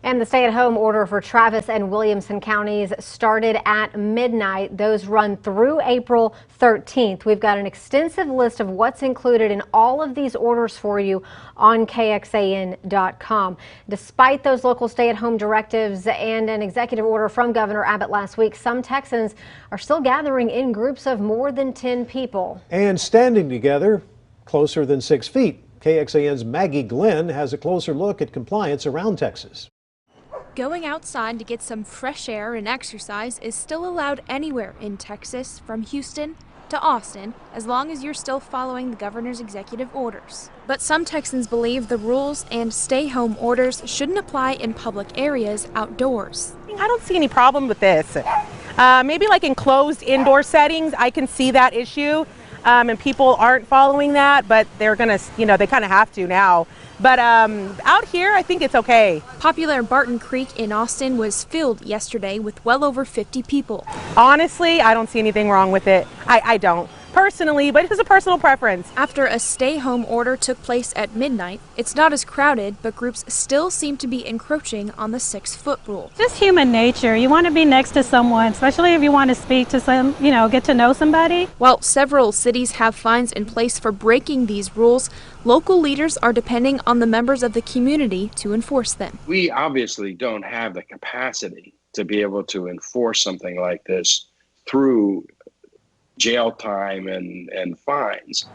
And the stay-at-home order for Travis and Williamson counties started at midnight. Those run through April 13th. We've got an extensive list of what's included in all of these orders for you on KXAN.com. Despite those local stay-at-home directives and an executive order from Governor Abbott last week, some Texans are still gathering in groups of more than 10 people. And standing together closer than 6 feet. KXAN's Maggie Glenn has a closer look at compliance around Texas. Going outside to get some fresh air and exercise is still allowed anywhere in Texas, from Houston to Austin, as long as you're still following the governor's executive orders. But some Texans believe the rules and stay-home orders shouldn't apply in public areas outdoors. I don't see any problem with this. Maybe like in closed indoor settings, I can see that issue. And people aren't following that, but they're gonna, they kind of have to now. But out here, I think it's okay. Popular Barton Creek in Austin was filled yesterday with well over 50 people. Honestly, I don't see anything wrong with it. I don't. Personally, but it's a personal preference. After a stay-home order took place at midnight, it's not as crowded, but groups still seem to be encroaching on the 6-foot rule. Just human nature. You want to be next to someone, especially if you want to speak to some, get to know somebody. While several cities have fines in place for breaking these rules, local leaders are depending on the members of the community to enforce them. We obviously don't have the capacity to be able to enforce something like this through jail time and fines.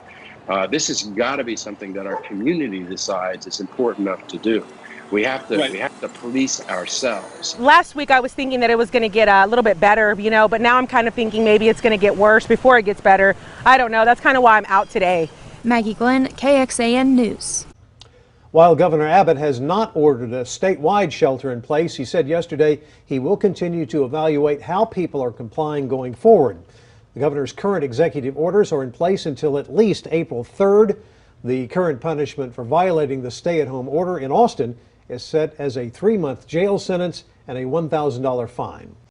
This has got to be something that our community decides is important enough to do. We have to police ourselves. Last week I was thinking that it was going to get a little bit better, but now I'm kind of thinking maybe it's going to get worse before it gets better. I don't know. That's kind of why I'm out today. Maggie Glenn, KXAN News. While Governor Abbott has not ordered a statewide shelter in place, he said yesterday he will continue to evaluate how people are complying going forward. The governor's current executive orders are in place until at least April 3rd. The current punishment for violating the stay-at-home order in Austin is set as a 3-month jail sentence and a $1,000 fine.